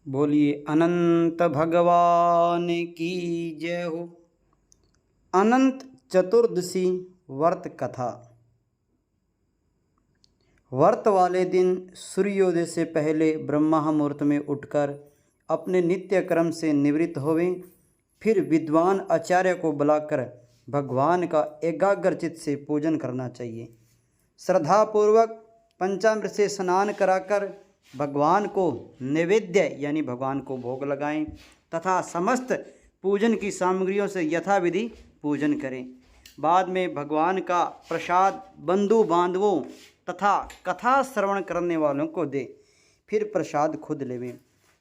बोलिए अनंत भगवान की जय हो। अनंत चतुर्दशी व्रत कथा। व्रत वाले दिन सूर्योदय से पहले ब्रह्मा मुहूर्त में उठकर अपने नित्य कर्म से निवृत्त होवें। फिर विद्वान आचार्य को बुलाकर भगवान का एकाग्रचित से पूजन करना चाहिए। श्रद्धापूर्वक पंचामृत से स्नान कराकर भगवान को नैवेद्य यानी भगवान को भोग लगाएं तथा समस्त पूजन की सामग्रियों से यथाविधि पूजन करें। बाद में भगवान का प्रसाद बंधु बांधवों तथा कथा श्रवण करने वालों को दे, फिर प्रसाद खुद लेवें।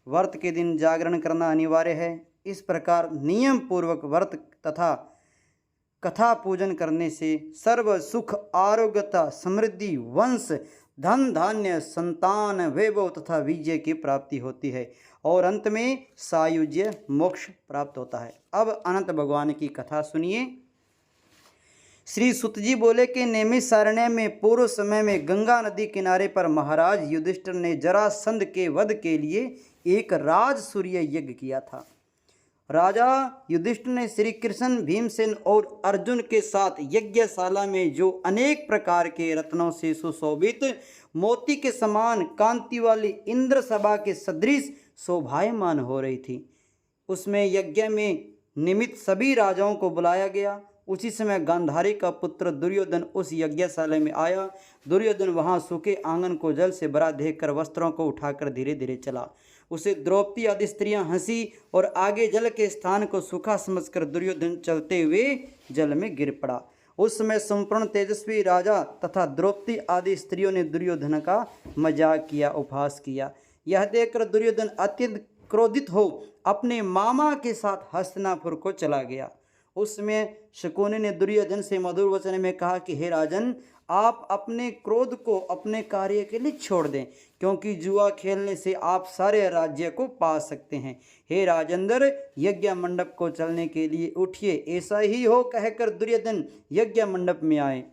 व्रत के दिन जागरण करना अनिवार्य है। इस प्रकार नियम पूर्वक व्रत तथा कथा पूजन करने से सर्व सुख आरोग्यता समृद्धि वंश धन धान्य संतान वैभव तथा विजय की प्राप्ति होती है और अंत में सायुज्य मोक्ष प्राप्त होता है। अब अनंत भगवान की कथा सुनिए। श्री सुत जी बोले कि नैमिषारण्य में पूर्व समय में गंगा नदी किनारे पर महाराज युधिष्ठिर ने जरासंध के वध के लिए एक राजसूय यज्ञ किया था। राजा युधिष्ठिर ने श्री कृष्ण भीमसेन और अर्जुन के साथ यज्ञशाला में जो अनेक प्रकार के रत्नों से सुशोभित मोती के समान कांति वाली इंद्र सभा के सदृश शोभायमान हो रही थी, उसमें यज्ञ में निमित्त सभी राजाओं को बुलाया गया। उसी समय गांधारी का पुत्र दुर्योधन उस यज्ञशाला में आया। दुर्योधन वहां सूखे आंगन को जल से भरा देखकर वस्त्रों को उठाकर धीरे धीरे चला। उसे द्रौपदी आदि स्त्रियां हंसी और आगे जल के स्थान को सूखा समझकर दुर्योधन चलते हुए जल में गिर पड़ा। उस समय संपूर्ण तेजस्वी राजा तथा द्रौपदी आदि स्त्रियों ने दुर्योधन का मजाक किया, उपहास किया। यह देखकर दुर्योधन अत्यंत क्रोधित हो अपने मामा के साथ हस्तिनापुर को चला गया। उसमें शकुनी ने दुर्योधन से मधुर वचन में कहा कि हे राजन, आप अपने क्रोध को अपने कार्य के लिए छोड़ दें, क्योंकि जुआ खेलने से आप सारे राज्य को पा सकते हैं। हे राजेंद्र, यज्ञ मंडप को चलने के लिए उठिए। ऐसा ही हो कहकर दुर्योधन यज्ञ मंडप में आए।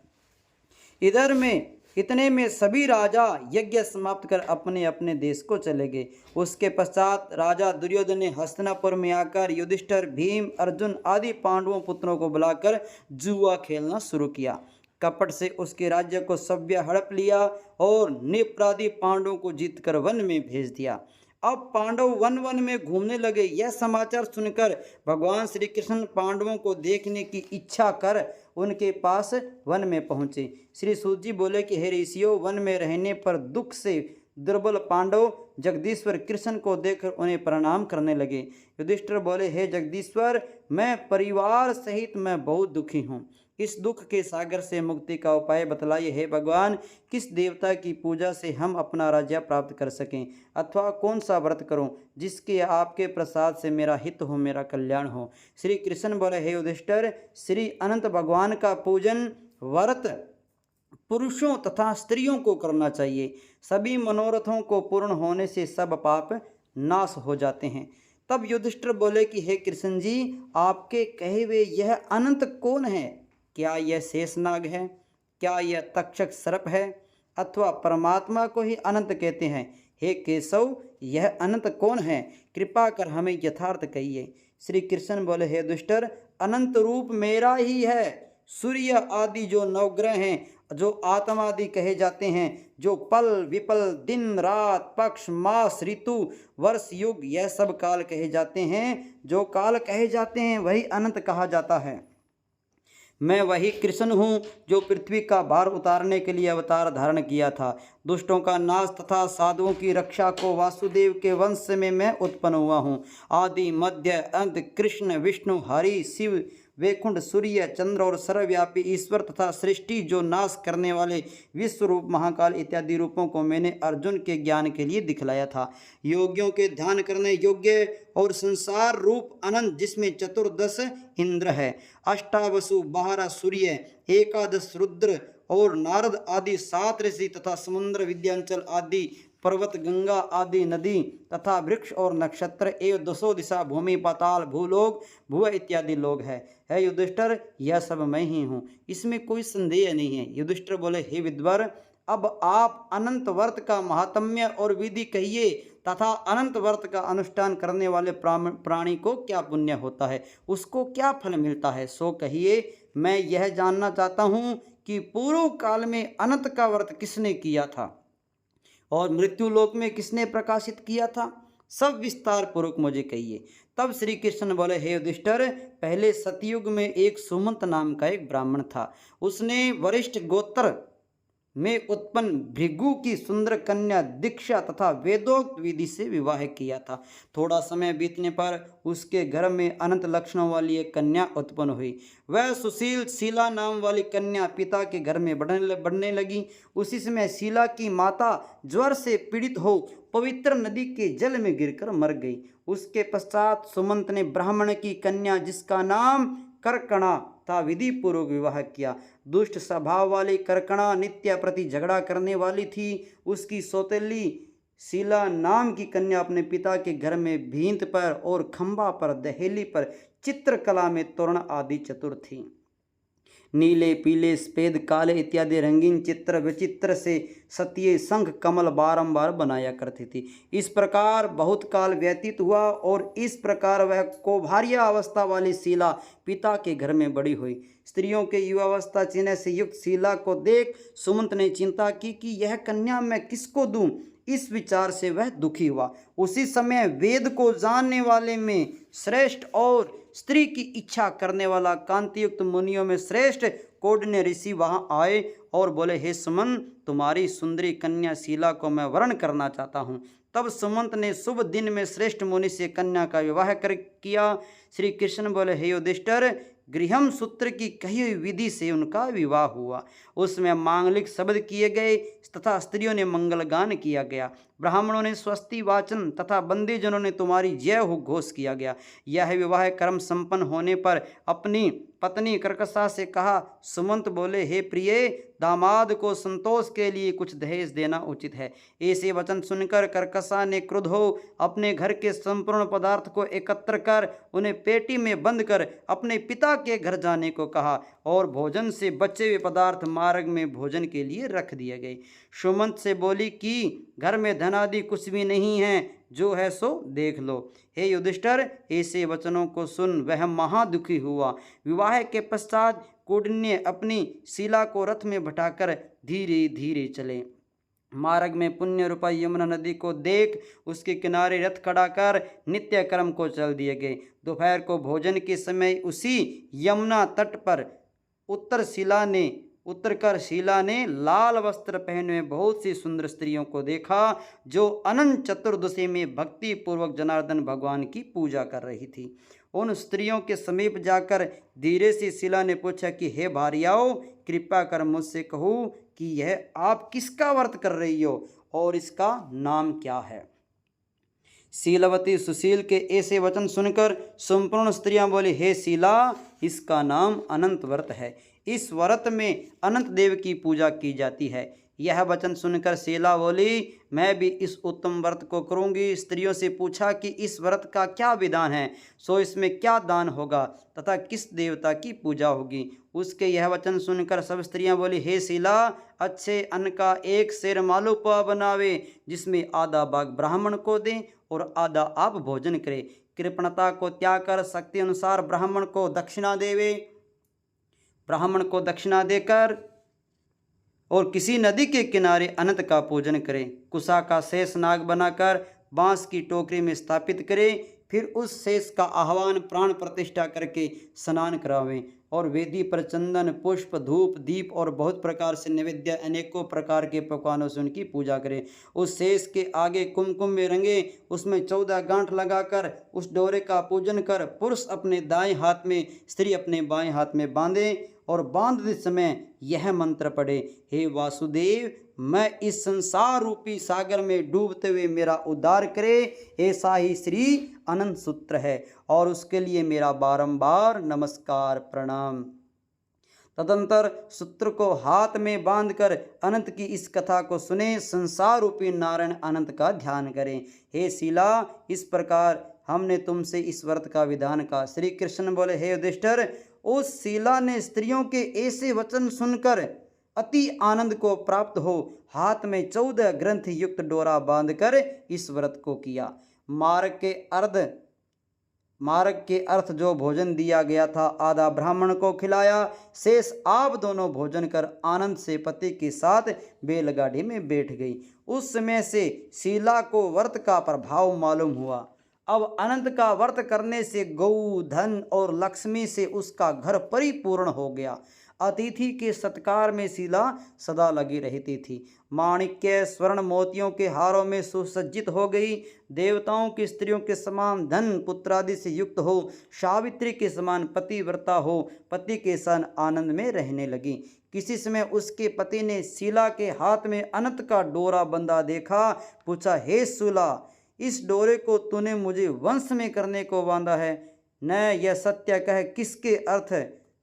इतने में सभी राजा यज्ञ समाप्त कर अपने अपने देश को चले गए। उसके पश्चात राजा दुर्योधन ने हस्तिनापुर में आकर युधिष्ठिर भीम अर्जुन आदि पांडवों पुत्रों को बुलाकर जुआ खेलना शुरू किया। कपट से उसके राज्य को सभ्य हड़प लिया और निरपराधी पांडवों को जीतकर वन में भेज दिया। अब पांडव वन वन में घूमने लगे। यह समाचार सुनकर भगवान श्री कृष्ण पांडवों को देखने की इच्छा कर उनके पास वन में पहुँचे। श्री सूत जी बोले कि हे ऋषियों, वन में रहने पर दुख से दुर्बल पांडव जगदीश्वर कृष्ण को देखकर उन्हें प्रणाम करने लगे। युधिष्ठिर बोले, हे जगदीश्वर, मैं परिवार सहित मैं बहुत दुखी हूँ। इस दुख के सागर से मुक्ति का उपाय बतलाइए। हे भगवान, किस देवता की पूजा से हम अपना राज्य प्राप्त कर सकें, अथवा कौन सा व्रत करूं जिसके आपके प्रसाद से मेरा हित हो, मेरा कल्याण हो। श्री कृष्ण बोले, हे युधिष्ठिर, श्री अनंत भगवान का पूजन व्रत पुरुषों तथा स्त्रियों को करना चाहिए। सभी मनोरथों को पूर्ण होने से सब पाप नाश हो जाते हैं। तब युधिष्ठिर बोले कि हे कृष्ण जी, आपके कहे हुए यह अनंत कौन है? क्या यह शेषनाग है? क्या यह तक्षक सर्प है? अथवा परमात्मा को ही अनंत कहते हैं? हे केशव, यह अनंत कौन है? कृपा कर हमें यथार्थ कहिए। श्री कृष्ण बोले, हे दुष्टर, अनंत रूप मेरा ही है। सूर्य आदि जो नवग्रह हैं, जो आत्मा आदि कहे जाते हैं, जो पल विपल दिन रात पक्ष मास ऋतु वर्ष युग यह सब काल कहे जाते हैं, जो काल कहे जाते हैं वही अनंत कहा जाता है। मैं वही कृष्ण हूँ जो पृथ्वी का भार उतारने के लिए अवतार धारण किया था। दुष्टों का नाश तथा साधुओं की रक्षा को वासुदेव के वंश में मैं उत्पन्न हुआ हूँ। आदि मध्य अंत कृष्ण विष्णु हरि शिव वैकुंठ सूर्य चंद्र और सर्वव्यापी ईश्वर तथा सृष्टि जो नाश करने वाले विश्व रूप महाकाल इत्यादि रूपों को मैंने अर्जुन के ज्ञान के लिए दिखलाया था। योगियों के ध्यान करने योग्य और संसार रूप अनंत, जिसमें चतुर्दश इंद्र है, अष्टावसु 12 सूर्य, एकादश रुद्र और नारद आदि 7 ऋषि तथा समुद्र विद्यांचल आदि पर्वत गंगा आदि नदी तथा वृक्ष और नक्षत्र एवं 200 दिशा भूमि पाताल भूलोक भुव इत्यादि लोग है। हे युधिष्ठिर, यह सब मैं ही हूँ, इसमें कोई संदेह नहीं है। युधिष्ठिर बोले, हे विद्वर, अब आप अनंत व्रत का महात्म्य और विधि कहिए तथा अनंत व्रत का अनुष्ठान करने वाले प्राणी को क्या पुण्य होता है, उसको क्या फल मिलता है, सो कहिए। मैं यह जानना चाहता हूँ कि पूर्व काल में अनंत का व्रत किसने किया था और मृत्यु लोक में किसने प्रकाशित किया था, सब विस्तार पूर्वक मुझे कहिए। तब श्री कृष्ण बोले, हे युधिष्ठिर, पहले सतयुग में एक सुमंत नाम का एक ब्राह्मण था। उसने वरिष्ठ गोत्र में उत्पन्न भृगु की सुंदर कन्या दीक्षा तथा वेदोक्त विधि से विवाह किया था। थोड़ा समय बीतने पर उसके घर में अनंत लक्षणों वाली एक कन्या उत्पन्न हुई। वह सुशील शीला नाम वाली कन्या पिता के घर में बढ़ने लगी। उसी समय शीला की माता ज्वर से पीड़ित हो पवित्र नदी के जल में गिरकर मर गई। उसके पश्चात सुमंत ने ब्राह्मण की कन्या, जिसका नाम करकणा था, विधि पूर्वक विवाह किया। दुष्ट स्वभाव वाली करकणा नित्य प्रति झगड़ा करने वाली थी। उसकी सौतेली शीला नाम की कन्या अपने पिता के घर में भींत पर और खंभा पर, दहेली पर चित्रकला में तोरण आदि चतुर थी। नीले, पीले, सफेद, काले इत्यादि रंगीन चित्र विचित्र से सत्य शंख कमल बारंबार बनाया करती थी। इस प्रकार बहुत काल व्यतीत हुआ और इस प्रकार वह कौभार्य अवस्था वाली शीला पिता के घर में बड़ी हुई। स्त्रियों के युवावस्था चिन्ह से युक्त शीला को देख सुमंत ने चिंता की कि यह कन्या मैं किसको दूं। इस विचार से वह दुखी हुआ। उसी समय वेद को जानने वाले में श्रेष्ठ और स्त्री की इच्छा करने वाला कांतियुक्त मुनियों में श्रेष्ठ कौंडिन्य ऋषि वहां आए और बोले, हे सुमंत, तुम्हारी सुंदरी कन्या शीला को मैं वरण करना चाहता हूँ। तब सुमंत ने शुभ दिन में श्रेष्ठ मुनि से कन्या का विवाह किया। श्री कृष्ण बोले, हे युधिष्ठिर, गृहम सूत्र की कही हुई विधि से उनका विवाह हुआ। उसमें मांगलिक शब्द किए गए तथा स्त्रियों ने मंगल गान किया गया। ब्राह्मणों ने स्वस्ति वाचन तथा बंदीजनों ने तुम्हारी जय हो घोष किया गया। यह विवाह कर्म संपन्न होने पर अपनी पत्नी कर्कशा से कहा। सुमंत बोले, हे प्रिय, दामाद को संतोष के लिए कुछ दहेज देना उचित है। ऐसे वचन सुनकर कर्कशा ने क्रुद्ध हो अपने घर के संपूर्ण पदार्थ को एकत्र कर उन्हें पेटी में बंद कर अपने पिता के घर जाने को कहा और भोजन से बचे हुए पदार्थ मार्ग में भोजन के लिए रख दिए गए। सुमंत से बोली कि घर में धन आदि कुछ भी नहीं है, जो है सो देख लो। हे युधिष्ठिर, ऐसे वचनों को सुन वह महादुखी हुआ। विवाह के पश्चात कौंडिन्य अपनी शीला को रथ में बैठाकर धीरे धीरे चले। मार्ग में पुण्य रूपा यमुना नदी को देख उसके किनारे रथ खड़ा कर नित्य कर्म को चल दिए गए। दोपहर को भोजन के समय उसी यमुना तट पर उतरकर शीला ने लाल वस्त्र पहने हुए बहुत सी सुंदर स्त्रियों को देखा, जो अनंत चतुर्दशी में भक्ति पूर्वक जनार्दन भगवान की पूजा कर रही थी। उन स्त्रियों के समीप जाकर धीरे से शीला ने पूछा कि हे भार्याओं, कृपा कर मुझसे कहो कि यह आप किसका व्रत कर रही हो और इसका नाम क्या है। शीलवती सुशील के ऐसे वचन सुनकर संपूर्ण स्त्रियां बोली, हे शीला, इसका नाम अनंत व्रत है। इस व्रत में अनंत देव की पूजा की जाती है। यह वचन सुनकर शीला बोली, मैं भी इस उत्तम व्रत को करूंगी। स्त्रियों से पूछा कि इस व्रत का क्या विधान है, सो इसमें क्या दान होगा तथा किस देवता की पूजा होगी। उसके यह वचन सुनकर सब स्त्रियां बोली, हे शीला, अच्छे अन्न का एक सेर मालूपुआ बनावे, जिसमें आधा भाग ब्राह्मण को दें और आधा आप भोजन करें। कृपणता को त्याग कर शक्ति अनुसार ब्राह्मण को दक्षिणा देकर और किसी नदी के किनारे अनंत का पूजन करें। कुशा का शेष नाग बनाकर बांस की टोकरी में स्थापित करें। फिर उस शेष का आह्वान प्राण प्रतिष्ठा करके स्नान करावें और वेदी पर चंदन, पुष्प, धूप, दीप और बहुत प्रकार से नैवेद्य अनेकों प्रकार के पकवानों से उनकी पूजा करें। उस शेष के आगे कुमकुम में रंगे, उसमें 14 गांठ लगाकर उस डोरे का पूजन कर पुरुष अपने दाएं हाथ में, स्त्री अपने बाएं हाथ में बांधे और बांधते समय यह मंत्र पढ़े, हे वासुदेव, मैं इस संसार रूपी सागर में डूबते हुए मेरा उद्धार करे, ऐसा ही श्री अनंत सूत्र है और उसके लिए मेरा बारंबार नमस्कार प्रणाम। तदंतर सूत्र को हाथ में बांधकर अनंत की इस कथा को सुने, संसार रूपी नारायण अनंत का ध्यान करें। हे शीला, इस प्रकार हमने तुमसे इस व्रत का विधान कहा। श्री कृष्ण बोले, हे युधिष्ठिर, उस शीला ने स्त्रियों के ऐसे वचन सुनकर अति आनंद को प्राप्त हो, हाथ में 14 ग्रंथ युक्त डोरा बांधकर इस व्रत को किया। मार्ग के अर्थ जो भोजन दिया गया था आधा ब्राह्मण को खिलाया, शेष आप दोनों भोजन कर आनंद से पति के साथ बैलगाड़ी में बैठ गई। उस समय से शीला को व्रत का प्रभाव मालूम हुआ। अब अनंत का व्रत करने से गौ, धन और लक्ष्मी से उसका घर परिपूर्ण हो गया। अतिथि के सत्कार में शीला सदा लगी रहती थी। माणिक्य, स्वर्ण, मोतियों के हारों में सुसज्जित हो गई। देवताओं की स्त्रियों के समान धन पुत्रादि से युक्त हो, सावित्री के समान पतिव्रता हो, पति के साथ आनंद में रहने लगी। किसी समय उसके पति ने शीला के हाथ में अनंत का डोरा बंधा देखा। पूछा, हे शीला, इस डोरे को तूने मुझे वंश में करने को बांधा है न? यह सत्य कह, किसके अर्थ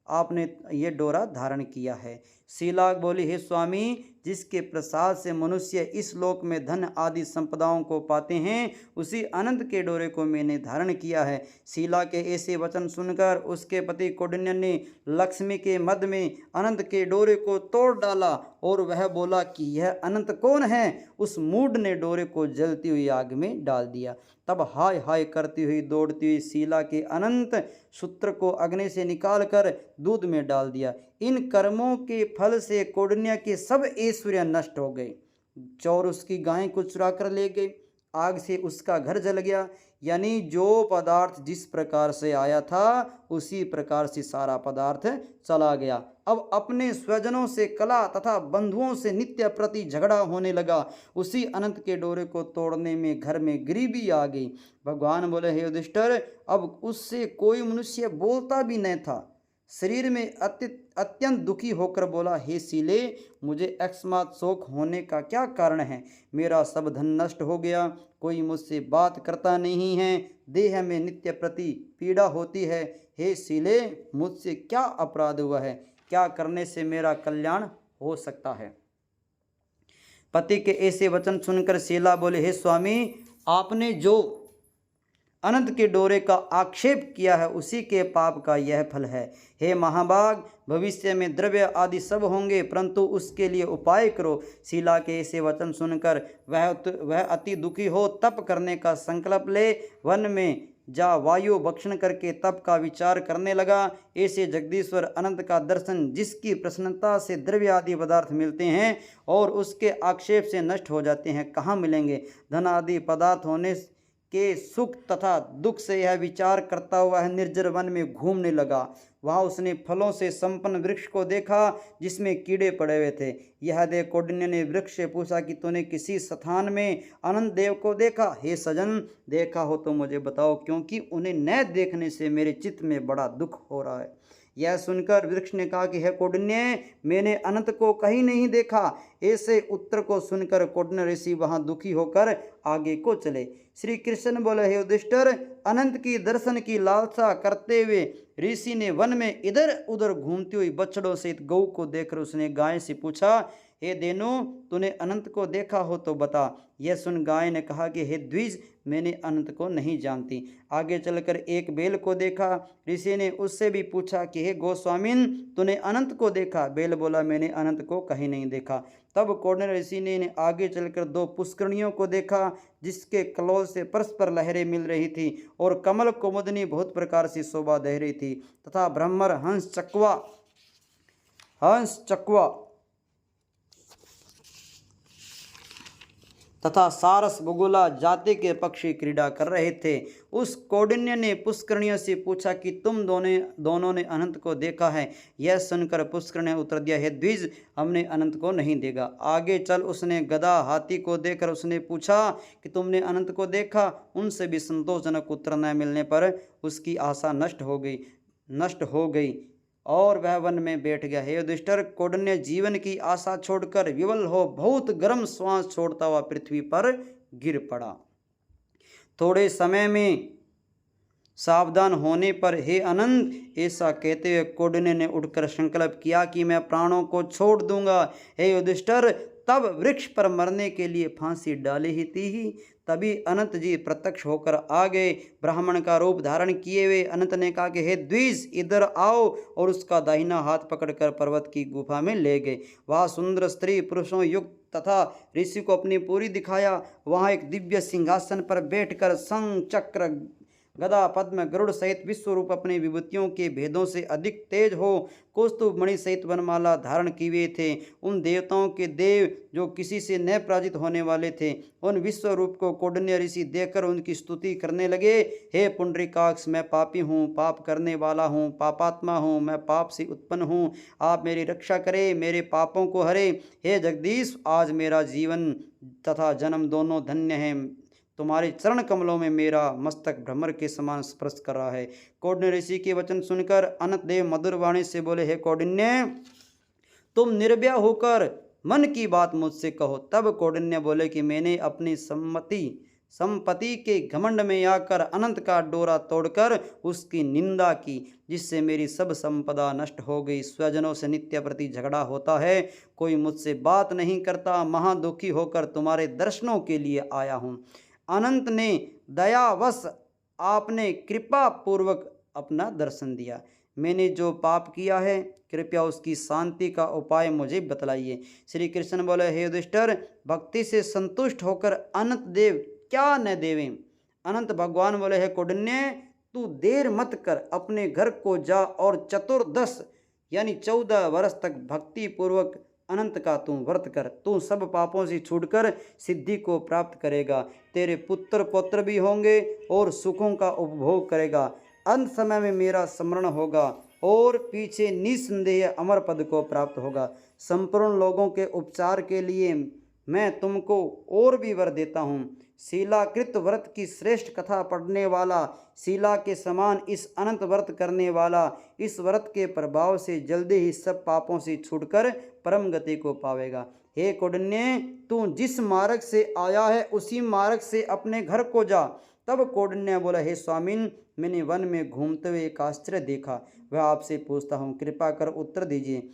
आपने ये डोरा धारण किया है? शीला बोली, हे स्वामी, जिसके प्रसाद से मनुष्य इस लोक में धन आदि संपदाओं को पाते हैं, उसी अनंत के डोरे को मैंने धारण किया है। शीला के ऐसे वचन सुनकर उसके पति कौंडिन्य ने लक्ष्मी के मध्य में अनंत के डोरे को तोड़ डाला और वह बोला कि यह अनंत कौन है? उस मूढ़ ने डोरे को जलती हुई आग में डाल दिया। तब हाय हाय करती हुई दौड़ती हुई शीला के अनंत सूत्र को अग्नि से निकालकर दूध में डाल दिया। इन कर्मों के फल से कौंडिन्य के सब ऐश्वर्य नष्ट हो गए। चोर उसकी गाय को चुरा कर ले गए, आग से उसका घर जल गया। यानी जो पदार्थ जिस प्रकार से आया था उसी प्रकार से सारा पदार्थ चला गया। अब अपने स्वजनों से, कला तथा बंधुओं से नित्य प्रति झगड़ा होने लगा। उसी अनंत के डोरे को तोड़ने में घर में गरीबी आ गई। भगवान बोले, हे युधिष्ठिर, अब उससे कोई मनुष्य बोलता भी नहीं था। शरीर में अत्यंत दुखी होकर बोला, हे शीले, मुझे अकस्मात शोक होने का क्या कारण है? मेरा सब धन नष्ट हो गया, कोई मुझसे बात करता नहीं है, देह में नित्य प्रति पीड़ा होती है। हे शीले, मुझसे क्या अपराध हुआ है? क्या करने से मेरा कल्याण हो सकता है? पति के ऐसे वचन सुनकर शीला बोले, हे स्वामी, आपने जो अनंत के डोरे का आक्षेप किया है उसी के पाप का यह फल है। हे महाभाग, भविष्य में द्रव्य आदि सब होंगे, परंतु उसके लिए उपाय करो। शीला के ऐसे वचन सुनकर वह अति दुखी हो तप करने का संकल्प ले वन में जा वायु भक्षण करके तप का विचार करने लगा। ऐसे जगदीश्वर अनंत का दर्शन, जिसकी प्रसन्नता से द्रव्य आदि पदार्थ मिलते हैं और उसके आक्षेप से नष्ट हो जाते हैं, कहाँ मिलेंगे? धन आदि पदार्थ होने के सुख तथा दुख से यह विचार करता हुआ है निर्जर वन में घूमने लगा। वहाँ उसने फलों से संपन्न वृक्ष को देखा जिसमें कीड़े पड़े हुए थे। यह देख कौंडिन्य ने वृक्ष से पूछा कि तूने किसी स्थान में अनंत देव को देखा? हे सजन, देखा हो तो मुझे बताओ, क्योंकि उन्हें न देखने से मेरे चित्त में बड़ा दुख हो रहा है। यह सुनकर वृक्ष ने कहा कि हे कौंडिन्य, मैंने अनंत को कहीं नहीं देखा। ऐसे उत्तर को सुनकर कौंडिन्य ऋषि वहां दुखी होकर आगे को चले। श्री कृष्ण बोले, हे युधिष्ठिर, अनंत की दर्शन की लालसा करते हुए ऋषि ने वन में इधर उधर घूमती हुई बछड़ों सहित गऊ को देखकर उसने गाय से पूछा, हे देनो, तूने अनंत को देखा हो तो बता। यह सुन गाय ने कहा कि हे द्विज, मैंने अनंत को नहीं जानती। आगे चलकर एक बैल को देखा। ऋषि ने उससे भी पूछा कि हे गोस्वामिन, तूने अनंत को देखा? बैल बोला, मैंने अनंत को कहीं नहीं देखा। तब कौंडिन्य ऋषि ने आगे चलकर 2 पुष्करणियों को देखा जिसके कलोल से परस्पर लहरें मिल रही थी और कमल कुमुदनी बहुत प्रकार से शोभा दे रही थी, तथा ब्रह्मर, हंस चकवा तथा सारस बगुला जाति के पक्षी क्रीड़ा कर रहे थे। उस कौंडिन्य ने पुष्करणियों से पूछा कि तुम दोनों ने अनंत को देखा है? यह सुनकर पुष्करण्य उत्तर दिया, हे द्विज, हमने अनंत को नहीं देखा। आगे चल उसने गधा, हाथी को देखकर उसने पूछा कि तुमने अनंत को देखा? उनसे भी संतोषजनक उत्तर न मिलने पर उसकी आशा नष्ट हो गई और वह वन में बैठ गया। हे युधिष्ठिर, कौंडिन्य जीवन की आशा छोड़कर विवल हो बहुत गर्म श्वास छोड़ता हुआ पृथ्वी पर गिर पड़ा। थोड़े समय में सावधान होने पर, हे अनंत, ऐसा कहते हुए कौंडिन्य ने उठकर संकल्प किया कि मैं प्राणों को छोड़ दूंगा। हे युधिष्ठिर, तब वृक्ष पर मरने के लिए फांसी डाली ही थी। तभी अनंत जी प्रत्यक्ष होकर आ गए, ब्राह्मण का रूप धारण किए हुए। अनंत ने कहा कि हे द्विज, इधर आओ, और उसका दाहिना हाथ पकड़कर पर्वत की गुफा में ले गए। वहाँ सुंदर स्त्री पुरुषों युक्त तथा ऋषि को अपनी पूरी दिखाया। वहाँ एक दिव्य सिंहासन पर बैठकर शंख चक्र गदा पद्म गरुड़ सहित विश्व रूप अपने विभूतियों के भेदों से अधिक तेज हो कौस्तुभ मणि सहित वनमाला धारण किए थे। उन देवताओं के देव जो किसी से न पराजित होने वाले थे, उन विश्व रूप को कौंडिन्य ऋषि देखकर उनकी स्तुति करने लगे। हे पुंडरीकाक्ष, मैं पापी हूँ, पाप करने वाला हूँ, पापात्मा हूँ, मैं पाप से उत्पन्न हूँ, आप मेरी रक्षा करें, मेरे पापों को हरे। हे जगदीश, आज मेरा जीवन तथा जन्म दोनों धन्य हैं। तुम्हारे चरण कमलों में मेरा मस्तक भ्रमर के समान स्पर्श कर रहा है। कौंडिन्य ऋषि के वचन सुनकर अनंत देव मधुर वाणी से बोले, हे कौंडिन्य, तुम निर्भय होकर मन की बात मुझसे कहो। तब कौंडिन्य बोले कि मैंने अपनी संपत्ति के घमंड में आकर अनंत का डोरा तोड़कर उसकी निंदा की, जिससे मेरी सब संपदा नष्ट हो गई। स्वजनों से नित्य प्रति झगड़ा होता है, कोई मुझसे बात नहीं करता। महादुखी होकर तुम्हारे दर्शनों के लिए आया हूँ। अनंत ने दयावश आपने कृपा पूर्वक अपना दर्शन दिया। मैंने जो पाप किया है, कृपया उसकी शांति का उपाय मुझे बतलाइए। श्री कृष्ण बोले, हे युधिष्ठिर, भक्ति से संतुष्ट होकर अनंत देव क्या न देवें। अनंत भगवान बोले, हे कौंडिन्य, तू देर मत कर, अपने घर को जा और 14 वर्ष तक भक्ति पूर्वक अनंत का तू व्रत कर। तू सब पापों से छूटकर सिद्धि को प्राप्त करेगा। तेरे पुत्र पौत्र भी होंगे और सुखों का उपभोग करेगा। अंत समय में मेरा स्मरण होगा और पीछे निस्संदेह अमर पद को प्राप्त होगा। संपूर्ण लोगों के उपचार के लिए मैं तुमको और भी वर देता हूँ। शीलाकृत व्रत की श्रेष्ठ कथा पढ़ने वाला, शीला के समान इस अनंत व्रत करने वाला, इस व्रत के प्रभाव से जल्दी ही सब पापों से छूटकर परम गति को पावेगा। हे कौंडिन्य, तू जिस मार्ग से आया है उसी मार्ग से अपने घर को जा। तब कौंडिन्य बोला, हे स्वामिन, मैंने वन में घूमते हुए एक आश्चर्य देखा, वह आपसे पूछता हूँ, कृपा कर उत्तर दीजिए।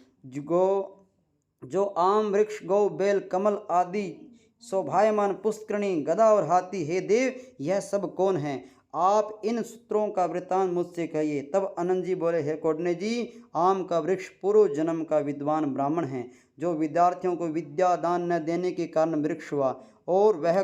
जो आम वृक्ष, गौ, बेल, कमल आदि शोभायमान पुष्करणी, गदा और हाथी, हे देव, यह सब कौन है? आप इन सूत्रों का वृत्तांत मुझसे कहिए। तब अनंत जी बोले, हे कौंडिन्य जी, आम का वृक्ष पूर्व जन्म का विद्वान ब्राह्मण है, जो विद्यार्थियों को विद्या दान न देने के कारण वृक्ष हुआ। और वह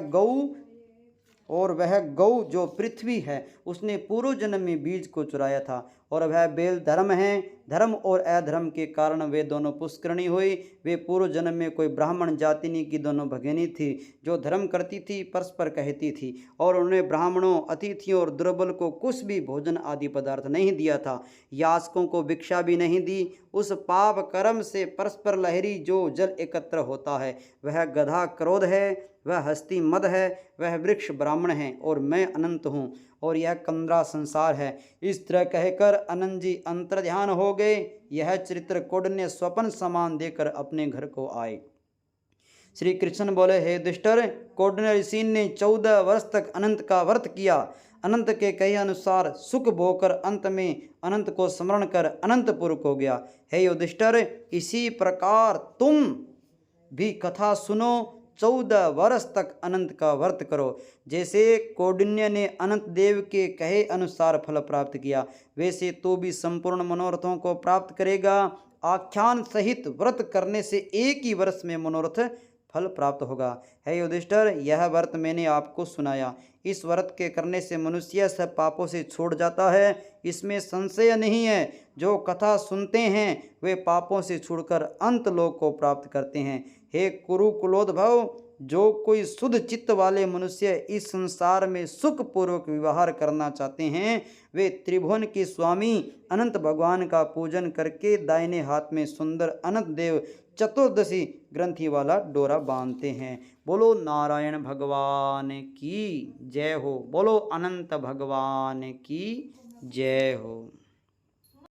गौ जो पृथ्वी है, उसने पूर्व जन्म में बीज को चुराया था। और वह बेल धर्म है, धर्म और अधर्म के कारण वे दोनों पुष्करणी हुई। वे पूर्व जन्म में कोई ब्राह्मण जातिनी की दोनों भगिनी थी, जो धर्म करती थी, परस्पर कहती थी, और उन्हें ब्राह्मणों, अतिथियों और दुर्बल को कुछ भी भोजन आदि पदार्थ नहीं दिया था, याचकों को भिक्षा भी नहीं दी। उस पाप कर्म से परस्पर लहरी जो जल एकत्र होता है, वह गधा क्रोध है, वह हस्ती मद है, वह वृक्ष ब्राह्मण है, और मैं अनंत हूँ, और यह कंदरा संसार है। इस तरह कहकर अनंत जी अंतर्ध्यान हो गए। यह चरित्र कौंडिन्य स्वप्न समान देकर अपने घर को आए। श्री कृष्ण बोले, हे युधिष्ठिर, कौंडिन्य ऋषि ने 14 वर्ष तक अनंत का व्रत किया। अनंत के कहे अनुसार सुख भोगकर अंत में अनंत को स्मरण कर अनंतपुर को गया। हे युधिष्ठिर, इसी प्रकार तुम भी कथा सुनो। 14 वर्ष तक अनंत का व्रत करो। जैसे कौंडिन्य ने अनंत देव के कहे अनुसार फल प्राप्त किया, वैसे तो भी संपूर्ण मनोरथों को प्राप्त करेगा। आख्यान सहित व्रत करने से एक ही वर्ष में मनोरथ फल प्राप्त होगा। हे युधिष्ठिर, यह व्रत मैंने आपको सुनाया। इस व्रत के करने से मनुष्य सब पापों से छूट जाता है, इसमें संशय नहीं है। जो कथा सुनते हैं वे पापों से छूटकर अंत लोक को प्राप्त करते हैं। हे कुरुकुलोद्भव, जो कोई शुद्ध चित्त वाले मनुष्य इस संसार में सुख पूर्वक व्यवहार करना चाहते हैं, वे त्रिभुवन के स्वामी अनंत भगवान का पूजन करके दाहिने हाथ में सुंदर अनंत देव चतुर्दशी ग्रंथि वाला डोरा बांधते हैं। बोलो नारायण भगवान की जय हो। बोलो अनंत भगवान की जय हो।